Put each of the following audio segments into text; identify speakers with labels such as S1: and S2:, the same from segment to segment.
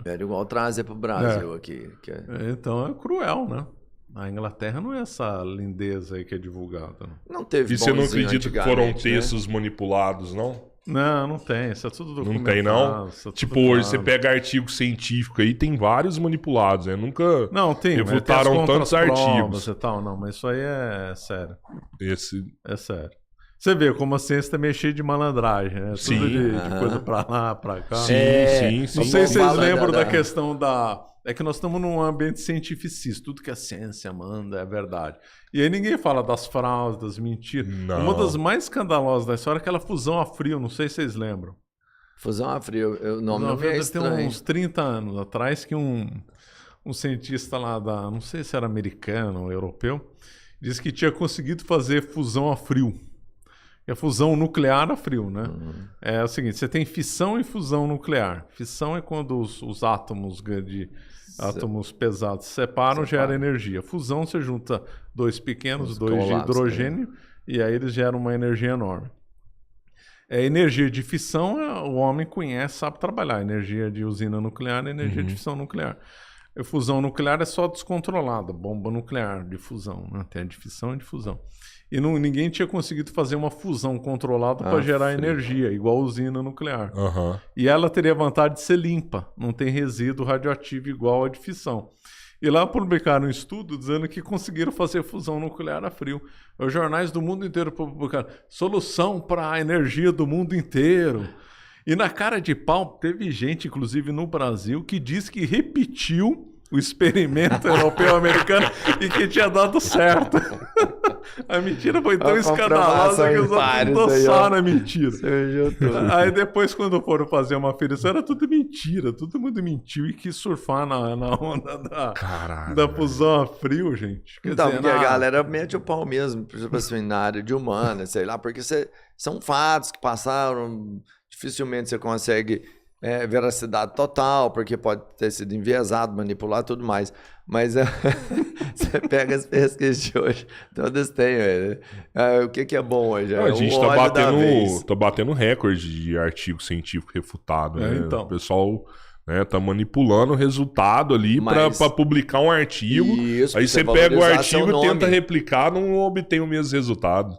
S1: Era igual trazer pro Brasil aqui.
S2: Então é cruel, né? A Inglaterra não é essa lindeza aí que é divulgada.
S1: Não teve
S3: E você não
S1: bonzinho
S3: acredita que foram
S1: antigamente, né?
S3: textos manipulados, não?
S2: Não tem. Isso é tudo documentado.
S3: Não tem, não?
S2: isso é tudo
S3: Tipo, hoje você
S2: claro.
S3: pega artigo científico aí, tem vários manipulados, né? Nunca
S2: Não, tem. mas tem as
S3: refutaram tantos
S2: contraprovas
S3: artigos.
S2: e tal, não. Mas isso aí é sério.
S3: Esse...
S2: É sério. Você vê como a ciência também é cheia de malandragem, né?
S3: Sim.
S2: Tudo de coisa pra lá, pra cá.
S3: Sim, sim.
S2: Não sei se vocês
S1: Fala
S2: lembram
S1: da-
S2: da questão da... É que nós estamos num ambiente cientificista. Tudo que a ciência manda é verdade. E aí ninguém fala das fraudes, das mentiras.
S3: Não.
S2: Uma das mais escandalosas da história é aquela fusão a frio. Não sei se vocês lembram.
S1: Fusão a frio, o nome não me é
S2: Tem
S1: estranho.
S2: uns 30 anos atrás que um cientista lá da... Não sei se era americano ou europeu. Disse que tinha conseguido fazer fusão a frio. É a fusão nuclear a frio, né? É o seguinte, você tem fissão e fusão nuclear. Fissão é quando os átomos átomos pesados se separam, gera energia. Fusão, você junta dois pequenos,
S1: Os
S2: dois de
S1: colapsos,
S2: hidrogênio, e aí eles geram uma energia enorme. Energia de fissão, o homem conhece, sabe trabalhar. Energia de usina nuclear, energia de fissão nuclear. A fusão nuclear é só descontrolada, bomba nuclear de fusão, né? Tem a de fissão e de fusão. E ninguém tinha conseguido fazer uma fusão controlada para gerar energia, igual a usina nuclear.
S3: Aham.
S2: E ela teria a vantagem de ser limpa, não tem resíduo radioativo igual a de fissão. E lá publicaram um estudo dizendo que conseguiram fazer fusão nuclear a frio. Os jornais do mundo inteiro publicaram solução para a energia do mundo inteiro. E na cara de pau, teve gente, inclusive no Brasil, que disse que repetiu o experimento europeu-americano e que tinha dado certo. A mentira foi tão
S1: A
S2: escandalosa que os outros
S1: comprovação em
S2: endossaram a mentira.
S1: Surgiu tudo.
S2: Aí depois, quando foram fazer uma aferição, era tudo mentira. Todo mundo mentiu e quis surfar na onda
S3: Caralho.
S2: da fusão a frio, gente. Quer
S1: Então,
S2: dizer,
S1: porque a galera mete o pau mesmo, tipo assim, na área de humana, sei lá, porque são fatos que passaram, dificilmente você consegue veracidade total, porque pode ter sido enviesado, manipulado, tudo mais. Mas você pega as pesquisas de hoje, todas têm. O que é bom hoje?
S3: A gente
S1: o óleo da vez.
S3: tá batendo recorde de artigo científico refutado, né?
S2: então.
S3: O pessoal, né, tá manipulando o resultado ali
S1: Mas-
S3: pra publicar um artigo.
S1: Isso,
S3: Aí
S1: pra
S3: você pega o
S1: valorizar seu
S3: artigo e tenta
S1: nome.
S3: replicar, não obtém o mesmo resultado.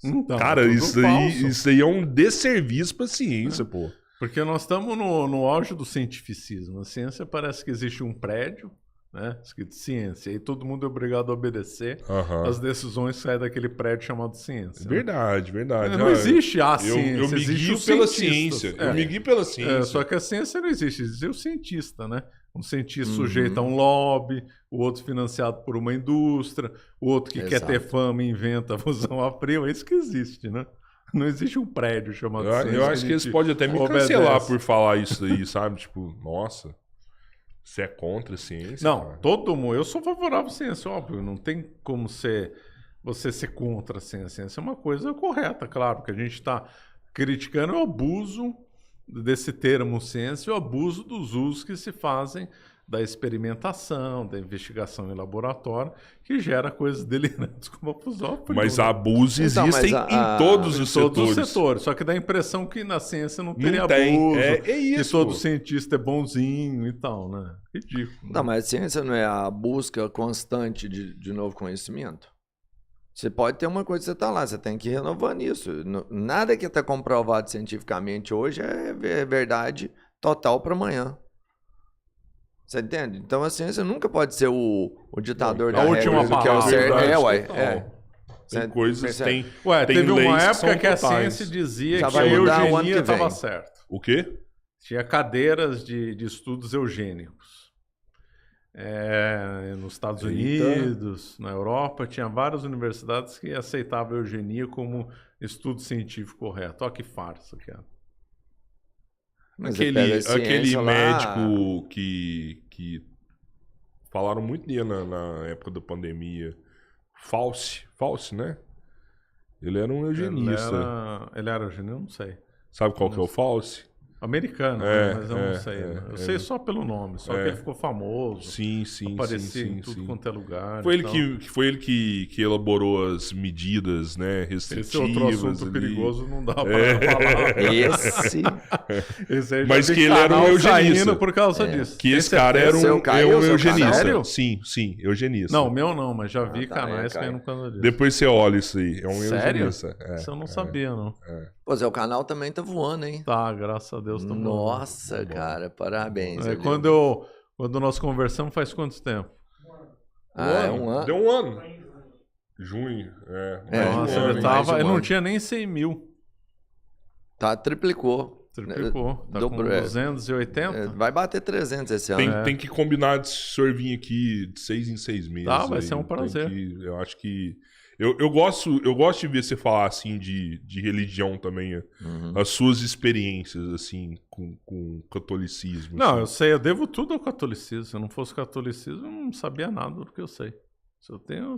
S2: Então,
S3: Cara,
S2: tudo
S3: isso
S2: falso.
S3: aí é um desserviço pra ciência, pô.
S2: Porque nós estamos no auge do cientificismo. A ciência parece que existe um prédio, né, escrito ciência, e todo mundo é obrigado a obedecer
S3: Aham.
S2: as decisões que saem daquele prédio chamado ciência. né?
S3: Verdade, verdade.
S2: Não existe a ciência,
S3: Eu me
S2: existe
S3: guio
S2: os
S3: pela
S2: cientistas.
S3: ciência. Eu me guio pela ciência.
S2: Só que a ciência não existe, existe o cientista, né? Um cientista sujeito a um lobby, o outro financiado por uma indústria, o outro que quer ter fama e inventa a fusão a frio, é isso que existe, né? Não existe um prédio chamado ciência.
S3: Eu acho que eles podem até me cancelar por falar isso aí, sabe? Tipo, nossa, você é contra a ciência?
S2: Não,
S3: cara?
S2: todo mundo. Eu sou favorável à ciência, óbvio. Não tem como você ser contra a ciência. A ciência é uma coisa correta, claro. Que a gente está criticando é o abuso desse termo ciência e o abuso dos usos que se fazem da experimentação, da investigação em laboratório, que gera coisas delirantes como a fusão a frio,
S3: Mas
S2: né?
S3: abusos
S1: Então,
S3: existem
S1: mas
S3: em todos os
S2: Todos os
S3: setores.
S2: setores. Só que dá a impressão que na ciência não teria
S3: Não tem.
S2: abuso,
S3: É
S2: que
S3: isso.
S2: todo
S3: pô.
S2: cientista é bonzinho e tal, né? Ridículo.
S1: Não, mas a ciência não é a busca constante de novo conhecimento? Você pode ter uma coisa que você está lá, você tem que ir renovando isso. Nada que está comprovado cientificamente hoje é verdade total para amanhã. Você entende? Então a ciência nunca pode ser o ditador
S2: A
S1: da
S2: última
S1: regra, que é o
S2: palavra,
S1: certo.
S3: verdade,
S1: Ué.
S3: total. Tem
S1: Você
S3: coisas,
S1: percebe?
S3: tem
S2: Teve
S3: leis
S2: uma
S3: que
S2: época
S3: são
S2: que a
S3: totais.
S2: ciência dizia
S1: Já
S2: que
S1: vai
S2: a
S1: mudar o ano
S2: eugenia
S1: que
S2: estava
S1: vem.
S2: certa.
S3: O quê?
S2: Tinha cadeiras de estudos eugênicos. Nos Estados
S3: Eita.
S2: Unidos, na Europa, tinha várias universidades que aceitavam a eugenia como estudo científico correto. Olha que farsa que era.
S1: Mas você pega a ciência
S3: Aquele
S1: lá-
S3: médico que falaram muito dele na época da pandemia. Fauci, né? Ele era um eugenista.
S2: Ele era eugenista? Não sei.
S3: Sabe qual que é o Fauci?
S2: Americano, mas eu não sei. Eu sei só pelo nome, só que ele ficou famoso.
S3: Sim.
S2: Aparecia em tudo quanto é lugar.
S3: Foi ele que elaborou as medidas, né, restritivas.
S2: Esse outro assunto
S3: ali.
S2: Perigoso não dá pra falar.
S1: Esse
S2: aí
S3: mas que ele era um eugenista.
S2: Por causa disso.
S3: Que esse cara era um eugenista.
S2: Sério?
S3: Sim, eugenista.
S2: Não, o meu não, mas já vi canais saindo por causa disso.
S3: Depois você olha isso aí. É um
S2: Sério?
S3: eugenista.
S2: Isso eu não sabia, não.
S1: Pô, Zé, o canal também tá voando, hein?
S2: Tá, graças a Deus. Tá
S1: Nossa,
S2: voando.
S1: cara, parabéns.
S2: Quando nós conversamos, faz quanto tempo?
S1: Um ano?
S3: Deu um ano. Junho,
S2: Nossa, ele não tinha nem 100 mil.
S1: Tá, triplicou.
S2: Tá com 280?
S1: Vai bater 300 esse ano.
S3: Tem que combinar de senhor vir aqui de 6 em 6 meses.
S2: Tá, vai ser um prazer.
S3: Eu acho que... Eu gosto de ver você falar, assim, de religião também. As suas experiências, assim, com o catolicismo.
S2: Não,
S3: assim.
S2: eu sei, eu devo tudo ao catolicismo. Se eu não fosse catolicismo, eu não sabia nada do que eu sei. Isso eu tenho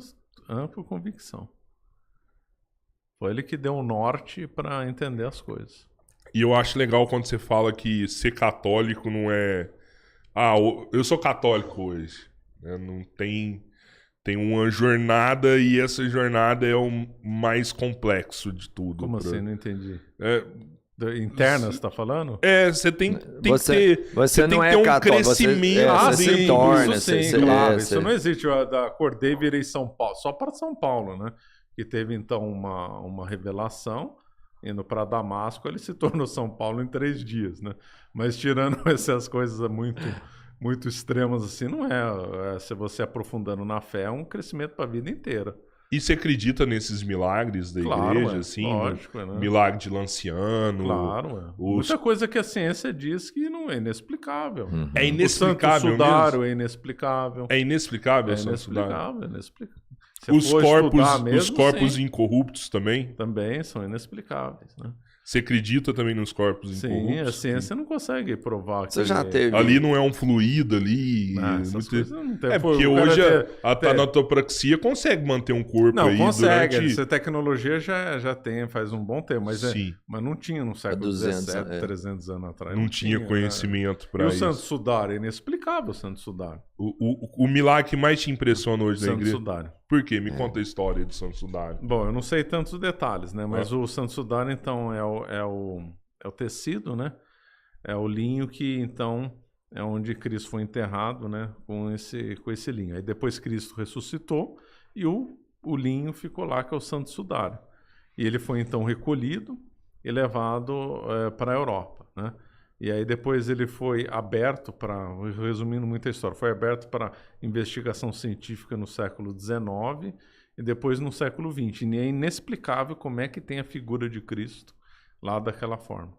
S2: ampla convicção. Foi ele que deu o norte para entender as coisas.
S3: E eu acho legal quando você fala que ser católico não é... eu sou católico hoje. Não tem uma jornada e essa jornada é o mais complexo de tudo.
S2: Como assim? Não entendi. Interna, você tá falando?
S3: Você tem que ter...
S1: Você
S3: tem
S1: não
S3: que
S1: é
S3: ter um
S1: católico,
S3: crescimento.
S1: Você se torna.
S2: Isso sim, claro. Isso não existe. Eu acordei e virei São Paulo. Só para São Paulo, né? Que teve, então, uma revelação. Indo para Damasco, ele se tornou São Paulo em 3 dias, né? Mas tirando essas coisas muito extremas assim, não é. Se você aprofundando na fé, é um crescimento para a vida inteira.
S3: E você acredita nesses milagres da igreja, assim?
S2: Lógico, né?
S3: Milagre de Lanciano.
S2: Claro, Muita coisa que a ciência diz que não é inexplicável.
S3: É inexplicável
S2: o Santo Sudário é inexplicável.
S3: É inexplicável,
S2: é inexplicável.
S3: Os corpos incorruptos também?
S2: Também são inexplicáveis, né?
S3: Você acredita também nos corpos incorruptos?
S2: Sim, a ciência não consegue provar.
S1: Você já teve...
S3: Ali não é um fluido ali...
S2: Essas coisas não tem.
S3: Porque hoje a tanatopraxia consegue manter um corpo aí
S2: consegue.
S3: durante...
S2: Essa tecnologia já tem, faz um bom tempo. Mas não tinha no século XVII, 300 anos atrás.
S3: Não tinha conhecimento para isso.
S2: E o Santo Sudário? É inexplicável o Santo Sudário.
S3: O milagre que mais te impressiona hoje na igreja?
S2: Santo Sudário.
S3: Por quê? Me conta a história do Santo Sudário.
S2: Bom, eu não sei tantos detalhes, né? Mas o Santo Sudário, então, é o tecido, né? É o linho que, então, é onde Cristo foi enterrado, né? Com esse linho. Aí depois Cristo ressuscitou e o linho ficou lá, que é o Santo Sudário. E ele foi, então, recolhido e levado para a Europa, né? E aí depois ele foi aberto para, resumindo muita história, foi aberto para investigação científica no século XIX e depois no século XX. E é inexplicável como é que tem a figura de Cristo lá daquela forma.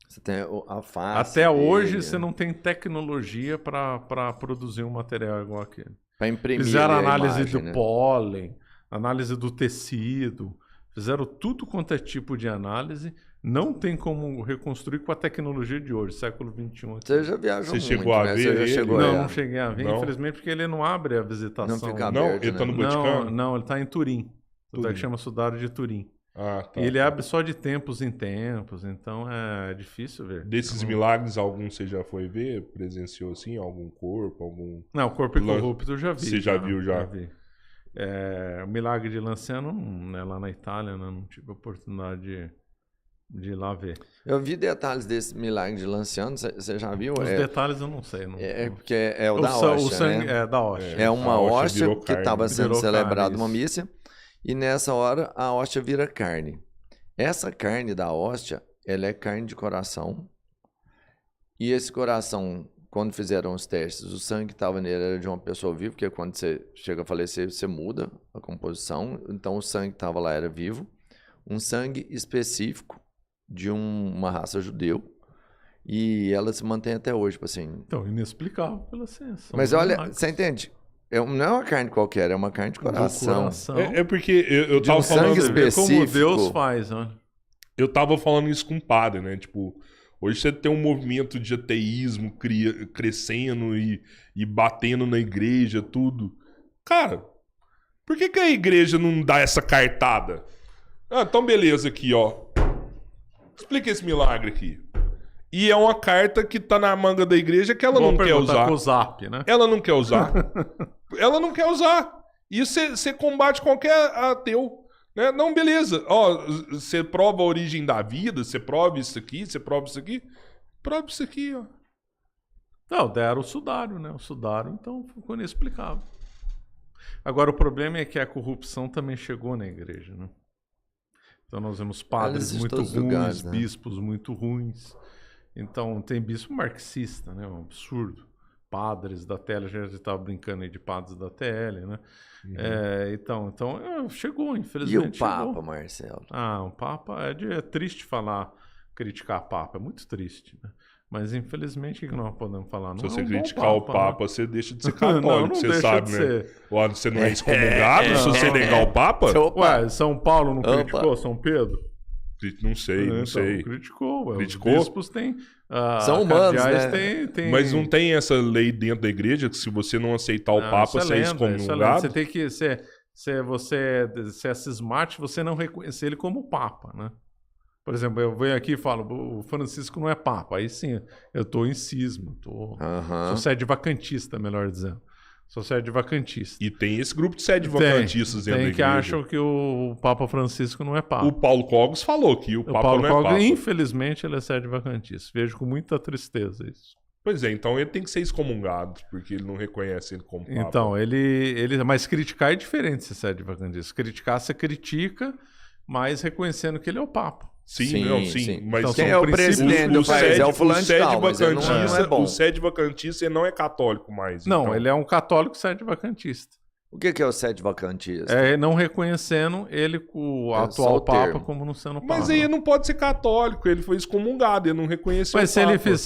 S1: Você tem a face
S2: Até hoje você não tem tecnologia para produzir um material igual aquele.
S1: Para imprimir.
S2: Fizeram análise do pólen, análise do tecido, fizeram tudo quanto é tipo de análise. Não tem como reconstruir com a tecnologia de hoje, século XXI.
S1: Você já viajou muito,
S3: chegou a ver?
S1: Você já chegou
S2: não cheguei a ver, infelizmente, porque ele não abre a visitação.
S1: Não fica aberto,
S3: ele tá no Vaticano?
S2: Não, ele está em Turim. Tudo que chama Sudário de Turim.
S3: Tá.
S2: E ele abre só de tempos em tempos, então é difícil ver.
S3: Desses milagres, algum você já foi ver? Presenciou assim? Algum corpo? Algum...
S2: Não, o corpo incorrupto eu já vi.
S3: Você já viu, já?
S2: Já vi. O milagre de Lanciano, lá na Itália, né, não tive a oportunidade de ir lá ver.
S1: Eu vi detalhes desse milagre de Lanciano, você já viu?
S2: Os detalhes eu não sei.
S1: Porque é o da hóstia, né?
S2: É da hóstia.
S1: É uma hóstia que estava sendo
S2: Virou
S1: celebrada
S2: carne,
S1: uma missa, e nessa hora a hóstia vira carne. Essa carne da hóstia, ela é carne de coração, e esse coração, quando fizeram os testes, o sangue que estava nele era de uma pessoa viva, porque quando você chega a falecer, você muda a composição, então o sangue que estava lá era vivo, um sangue específico de uma raça judeu, e ela se mantém até hoje, tipo assim.
S2: Então, inexplicável pela ciência.
S1: Mas olha, você entende? Não é uma carne qualquer, é uma carne de coração.
S3: É porque eu tava
S1: falando
S2: como Deus faz, né?
S3: Eu tava falando isso com o padre, né? Tipo, hoje você tem um movimento de ateísmo crescendo e batendo na igreja, tudo. Cara, por que a igreja não dá essa cartada? Então beleza aqui, ó. Explica esse milagre aqui. E é uma carta que tá na manga da igreja que ela não quer usar.
S2: Com o Zap, né?
S3: Ela não quer usar. Ela não quer usar. E você combate qualquer ateu. Né? Não, beleza. Ó, você prova a origem da vida, você prova isso aqui, você prova isso aqui. Prova isso aqui, ó.
S2: Não, deram o sudário, né? O sudário, então, ficou inexplicável. Agora, o problema é que a corrupção também chegou na igreja, né? Então, nós vemos padres muito ruins,
S1: lugares, né?
S2: bispos muito ruins. Então, tem bispo marxista, né? Um absurdo. Padres da TL, a gente estava brincando aí de padres da TL, né? Então, chegou,
S1: E
S2: infelizmente.
S1: o Papa,
S2: chegou.
S1: Marcelo?
S2: O Papa, é triste falar, criticar Papa, é muito triste, né? Mas, infelizmente, o que nós podemos falar? Não
S3: Se você
S2: é um
S3: criticar
S2: bom
S3: o Papa,
S2: né?
S3: você deixa de ser católico,
S2: não
S3: você
S2: deixa
S3: sabe,
S2: de
S3: né?
S2: ser.
S3: Ó, você não é excomungado se você negar o Papa?
S2: Ué, São Paulo não criticou São Pedro?
S3: Não sei, não sei.
S2: Criticou, ué.
S3: Criticou?
S2: Os bispos têm...
S1: São humanos, né?
S2: Tem...
S3: Mas não tem essa lei dentro da igreja que se você não aceitar o Papa, você é excomungado?
S2: Você tem que... Se você é cismático, você não reconhecer ele como Papa, né? Por exemplo, eu venho aqui e falo, o Francisco não é Papa. Aí sim, eu estou em cisma. Sou sede vacantista, melhor dizendo. Sou sede vacantista.
S3: E tem esse grupo de sede vacantistas dentro da igreja.
S2: Tem que acham que o Papa Francisco não é Papa.
S3: O Paulo Cogos falou que o Papa não é Papa.
S2: Infelizmente, ele é sede vacantista. Vejo com muita tristeza isso.
S3: Pois é, então ele tem que ser excomungado, porque ele não reconhece ele como Papa.
S2: Então, mas criticar é diferente de ser sede vacantista. Criticar, você critica, mas reconhecendo que ele é o Papa.
S3: Sim. Mas
S2: então,
S1: quem é o presidente do país? É o fulano de tal, mas ele não é bom.
S3: O sede vacantista ele não é católico mais.
S2: Não,
S3: então.
S2: ele é um católico sede vacantista.
S1: O que é o sede vacantista?
S2: É não reconhecendo ele, o atual Papa, como não sendo Papa.
S3: Mas aí ele não pode ser católico, ele foi excomungado, ele não reconheceu
S2: mas
S3: o Papa.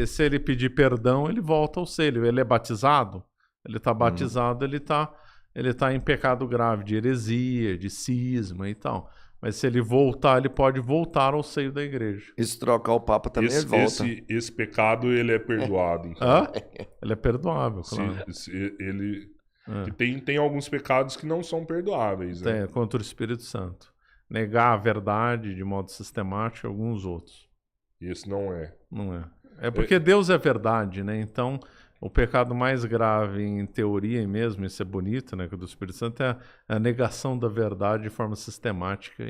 S2: Se ele pedir perdão, ele volta ao seio. Ele é batizado, ele está batizado, ele tá em pecado grave de heresia, de cisma e tal. Mas se ele voltar, ele pode voltar ao seio da igreja.
S1: E se trocar o Papa também, ele volta.
S3: Esse pecado, ele é perdoado. Então.
S2: Ele é perdoável, claro.
S3: Tem alguns pecados que não são perdoáveis. Né?
S2: Contra o Espírito Santo. Negar a verdade de modo sistemático e alguns outros.
S3: Esse não é.
S2: Não é. É porque Deus é verdade, né? Então, o pecado mais grave, em teoria e mesmo, isso é bonito, né? Que o do Espírito Santo é a negação da verdade de forma sistemática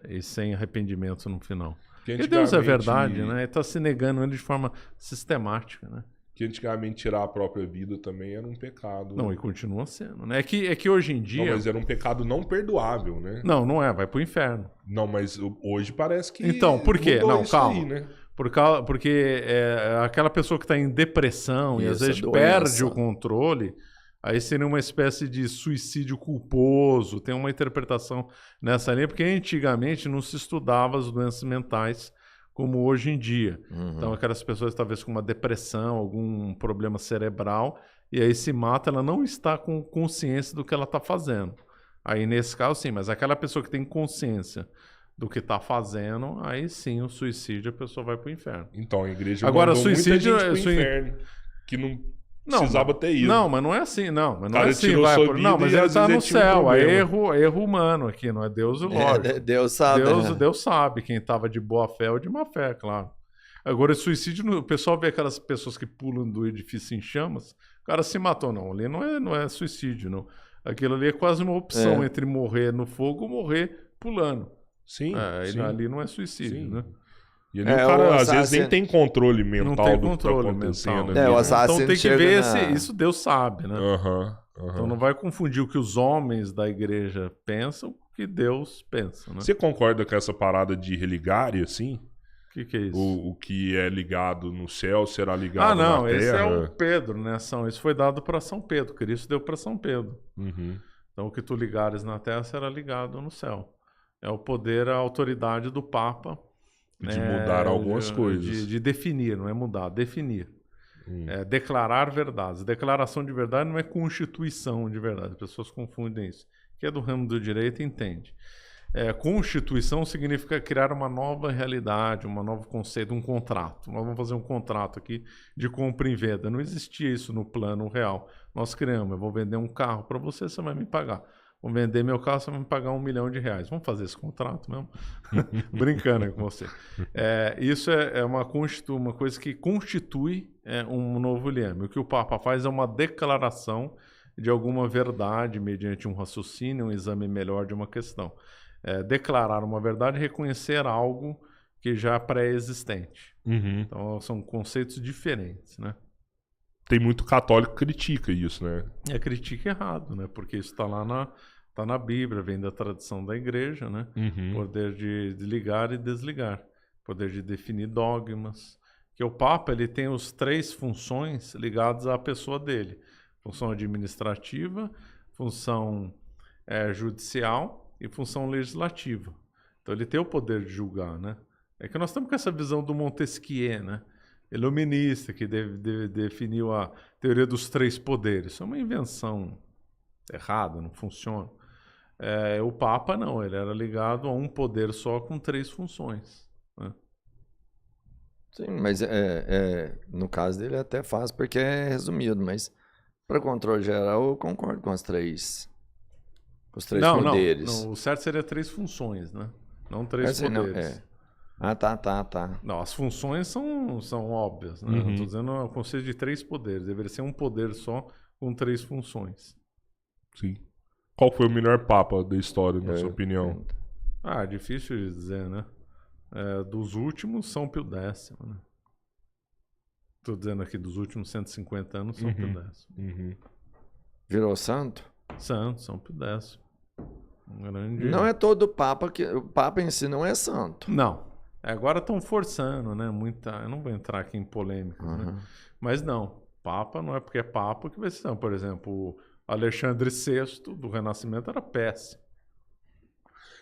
S2: e sem arrependimento no final. Porque Deus é verdade, né? Ele está se negando ele de forma sistemática, né?
S3: Que antigamente tirar a própria vida também era um pecado.
S2: Não, e continua sendo, né? É que hoje em dia...
S3: Não, mas era um pecado não perdoável, né?
S2: Não é, vai pro inferno.
S3: Não, mas hoje parece que...
S2: Então, por quê? Não, calma.
S3: Aí, né?
S2: Porque aquela pessoa que está em depressão e às vezes perde o controle, aí seria uma espécie de suicídio culposo. Tem uma interpretação nessa linha, porque antigamente não se estudava as doenças mentais como hoje em dia. Então, aquelas pessoas talvez com uma depressão, algum problema cerebral, e aí se mata, ela não está com consciência do que ela está fazendo. Aí, nesse caso, sim, mas aquela pessoa que tem consciência do que está fazendo, aí sim, o suicídio, a pessoa vai para o inferno.
S3: Então, a igreja
S2: agora suicídio
S3: muita gente pro inferno, que não precisava ter ido.
S2: Não, mas não é assim, não. Mas não
S3: cara
S2: é assim, vai por... Não, mas ele está no céu. É erro humano aqui, não é Deus e lógico.
S1: Deus sabe.
S2: Deus sabe quem estava de boa fé ou de má fé, claro. Agora, suicídio, o pessoal vê aquelas pessoas que pulam do edifício em chamas, o cara se matou, não. Ali não é suicídio, não. Aquilo ali é quase uma opção entre morrer no fogo ou morrer pulando.
S3: Sim, sim.
S2: Ali não é suicídio, né?
S3: E ali o cara, às vezes, nem tem controle mental do que tá acontecendo.
S1: O assassino
S2: então tem que ver isso Deus sabe, né?
S3: Então
S2: não vai confundir o que os homens da igreja pensam com o que Deus pensa, né?
S3: Você concorda com essa parada de religária, assim?
S2: O que é isso?
S3: O que é ligado no céu será ligado na terra?
S2: Esse é o Pedro, né? Isso foi dado para São Pedro, Cristo deu para São Pedro. Então o que tu ligares na terra será ligado no céu. É o poder, a autoridade do Papa.
S3: De mudar algumas coisas.
S2: De definir, não é mudar, definir. Declarar verdades. Declaração de verdade não é constituição de verdade. As pessoas confundem isso. Quem é do ramo do direito entende. Constituição significa criar uma nova realidade, um novo conceito, um contrato. Nós vamos fazer um contrato aqui de compra e venda. Não existia isso no plano real. Nós criamos, eu vou vender um carro para você, você vai me pagar. vou vender meu carro, você vai me pagar R$1 milhão. Vamos fazer esse contrato mesmo? Brincando com você. Isso é uma coisa que constitui um novo leme. O que o Papa faz é uma declaração de alguma verdade mediante um raciocínio, um exame melhor de uma questão. Declarar uma verdade e reconhecer algo que já é pré-existente. Então, são conceitos diferentes, né?
S3: Tem muito católico que critica isso, né?
S2: Critica errado, né? Porque isso está lá tá na Bíblia, vem da tradição da igreja, né? Poder de ligar e desligar. Poder de definir dogmas. Que o Papa, ele tem os 3 funções ligadas à pessoa dele. Função administrativa, função judicial e função legislativa. Então ele tem o poder de julgar, né? É que nós estamos com essa visão do Montesquieu, né? Iluminista, que definiu a teoria dos 3 poderes. Isso é uma invenção errada, não funciona. O Papa não, ele era ligado a um poder só com 3 funções, né?
S1: Sim, mas no caso dele é até fácil porque é resumido, mas para controle geral eu concordo com os 3 poderes.
S2: Não, o certo seria 3 funções, né? Não 3 poderes.
S1: Tá.
S2: Não, as funções são óbvias, né? Eu estou dizendo o conceito de 3 poderes. Deveria ser um poder só com 3 funções.
S3: Sim. Qual foi o melhor Papa da história, na sua opinião?
S2: Difícil de dizer, né? Dos últimos, São Pio X, né? Estou dizendo aqui, dos últimos 150 anos, São Pio X.
S1: Virou santo?
S2: Santo, São Pio X. Grande...
S1: Não é todo Papa que... O Papa em si não é santo.
S2: Não. Agora estão forçando, né? Eu não vou entrar aqui em polêmicas, né? Mas não. Papa não é porque é Papa que vai ser. Por exemplo, o Alexandre VI do Renascimento era péssimo.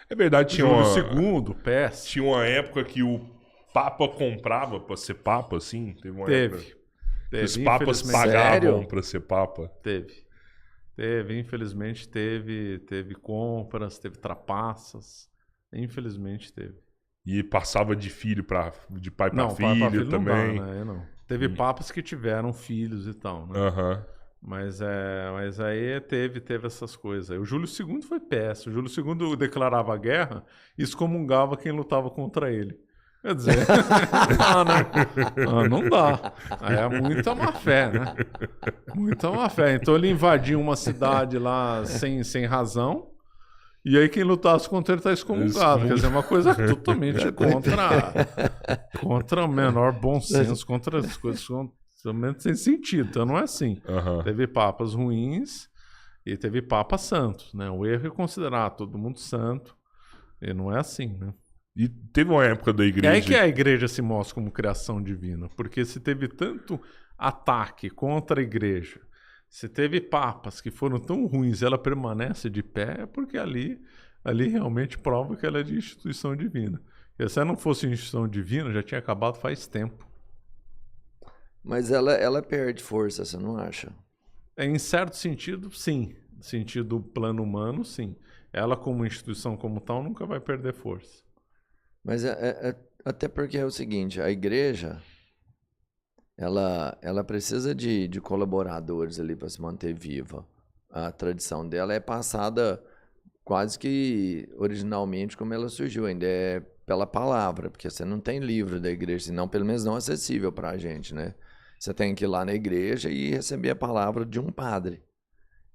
S3: É verdade,
S2: Júlio II, péssimo.
S3: Tinha uma época que o Papa comprava pra ser Papa, assim? Teve uma época. Os papas pagavam pra ser Papa.
S2: Teve, infelizmente teve compras, teve trapaças. Infelizmente teve.
S3: E passava de pai para filho também.
S2: Não dá, né? Não. Teve papas que tiveram filhos e tal, né? Mas aí teve essas coisas. O Júlio II foi péssimo. O Júlio II declarava guerra e excomungava quem lutava contra ele. Quer dizer, não dá, né? Não dá. Aí é muita má fé, né? Muita má fé. Então ele invadiu uma cidade lá sem razão. E aí quem lutasse contra ele está excomungado. Quer dizer, uma coisa totalmente contra o menor bom senso, contra as coisas totalmente sem sentido. Então não é assim. Teve papas ruins e teve papas santos, né? O erro é considerar todo mundo santo. E não é assim, né?
S3: E teve uma época da igreja...
S2: É aí que a igreja se mostra como criação divina. Porque se teve tanto ataque contra a igreja, se teve papas que foram tão ruins e ela permanece de pé, é porque ali realmente prova que ela é de instituição divina. E se ela não fosse instituição divina, já tinha acabado faz tempo.
S1: Mas ela perde força, você não acha?
S2: Em certo sentido, sim. No sentido plano humano, sim. Ela, como instituição como tal, nunca vai perder força.
S1: Mas até porque é o seguinte, a igreja... Ela precisa de colaboradores ali para se manter viva. A tradição dela é passada quase que originalmente como ela surgiu, ainda é pela palavra, porque você não tem livro da igreja, senão pelo menos não acessível para a gente, né? Você tem que ir lá na igreja e receber a palavra de um padre.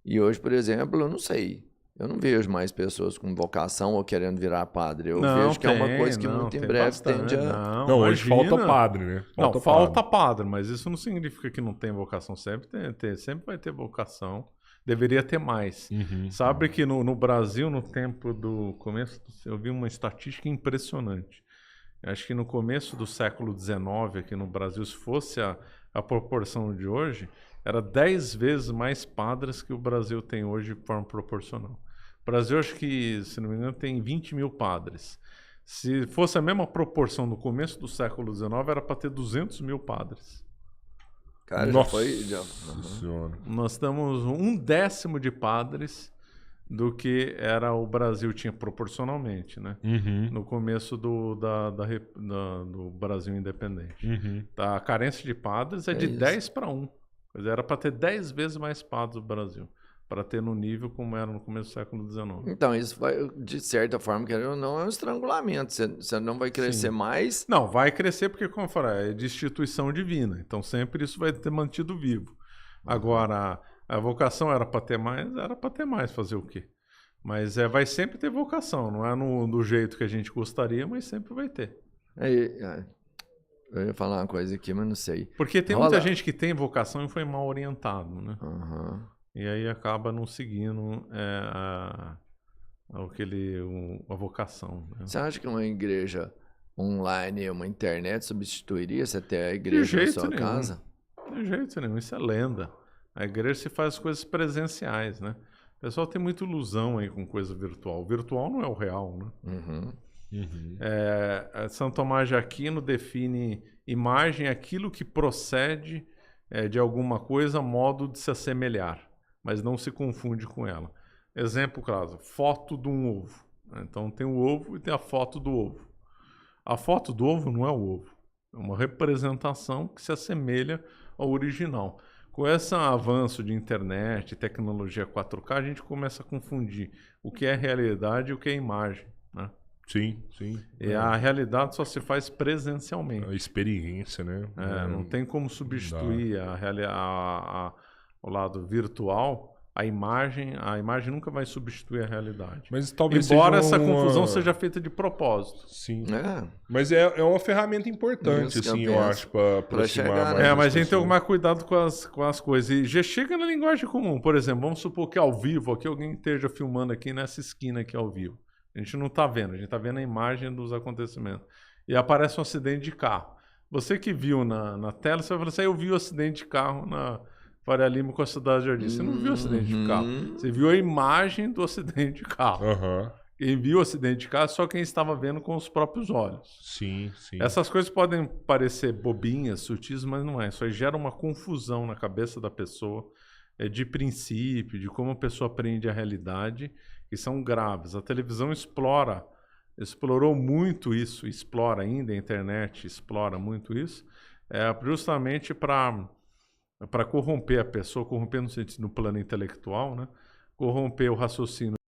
S1: E hoje, por exemplo, eu não sei. Eu não vejo mais pessoas com vocação ou querendo virar padre. Eu vejo que é uma coisa que muito em breve tende a...
S3: Não, hoje falta padre, né?
S2: Falta padre, mas isso não significa que não tem vocação. Sempre vai ter vocação. Deveria ter mais. Sabe que no Brasil, no tempo do começo, eu vi uma estatística impressionante. Acho que no começo do século XIX, aqui no Brasil, se fosse a proporção de hoje, era 10 vezes mais padres que o Brasil tem hoje de forma proporcional. O Brasil, acho que, se não me engano, tem 20 mil padres. Se fosse a mesma proporção no começo do século XIX, era para ter 200 mil padres.
S1: Cara,
S3: Nossa
S1: Senhora.
S2: Nós estamos 1/10 de padres do que era o Brasil tinha proporcionalmente, né? No começo do Brasil independente. A carência de padres é de 10 para 1. Era para ter 10 vezes mais padres no Brasil. para ter no nível como era no começo do século XIX.
S1: Então, isso vai, de certa forma, querendo ou não, é um estrangulamento. Você não vai crescer
S2: Sim.
S1: mais.
S2: Não, vai crescer porque, como eu falei, é de instituição divina. Então, sempre isso vai ter mantido vivo. Agora, a vocação era para ter mais, fazer o quê? Mas vai sempre ter vocação, não é do jeito que a gente gostaria, mas sempre vai ter.
S1: Eu ia falar uma coisa aqui, mas não sei.
S2: Porque tem muita gente que tem vocação e foi mal orientado, né?
S1: Uhum.
S2: E aí acaba não seguindo a vocação. Né?
S1: Você acha que uma igreja online, uma internet substituiria você ter a igreja na sua casa?
S2: De jeito nenhum, isso é lenda. A igreja se faz coisas presenciais, né? O pessoal tem muita ilusão aí com coisa virtual. O virtual não é o real, né?
S1: Uhum.
S2: São Tomás de Aquino define imagem aquilo que procede de alguma coisa, modo de se assemelhar, mas não se confunde com ela. Exemplo claro, foto de um ovo. Então tem o ovo e tem a foto do ovo. A foto do ovo não é o ovo, é uma representação que se assemelha ao original. Com esse avanço de internet, tecnologia 4K, a gente começa a confundir o que é realidade e o que é imagem, né?
S3: Sim, sim.
S2: E a realidade só se faz presencialmente.
S3: A experiência, né?
S2: Não tem como substituir o lado virtual. A imagem nunca vai substituir a realidade.
S3: Mas talvez
S2: Embora essa confusão seja feita de propósito.
S3: Sim. Mas é uma ferramenta importante, assim, eu acho, para aproximar mais.
S2: Mas a gente tem que tomar cuidado com as coisas. E já chega na linguagem comum. Por exemplo, vamos supor que ao vivo, aqui alguém esteja filmando aqui nessa esquina aqui ao vivo. A gente não está vendo, a gente está vendo a imagem dos acontecimentos. E aparece um acidente de carro. Você que viu na tela, você vai falar assim, eu vi o acidente de carro na Faria Lima com a Cidade de Jardim. Você não viu o acidente de carro. Você viu a imagem do acidente de carro. Quem viu o acidente de carro é só quem estava vendo com os próprios olhos.
S3: Sim, sim.
S2: Essas coisas podem parecer bobinhas, sutis, mas não é. Isso aí gera uma confusão na cabeça da pessoa, de princípio, de como a pessoa aprende a realidade, que são graves. A televisão explorou muito isso, explora ainda, a internet explora muito isso, justamente para corromper a pessoa, corromper no plano intelectual, né? Corromper o raciocínio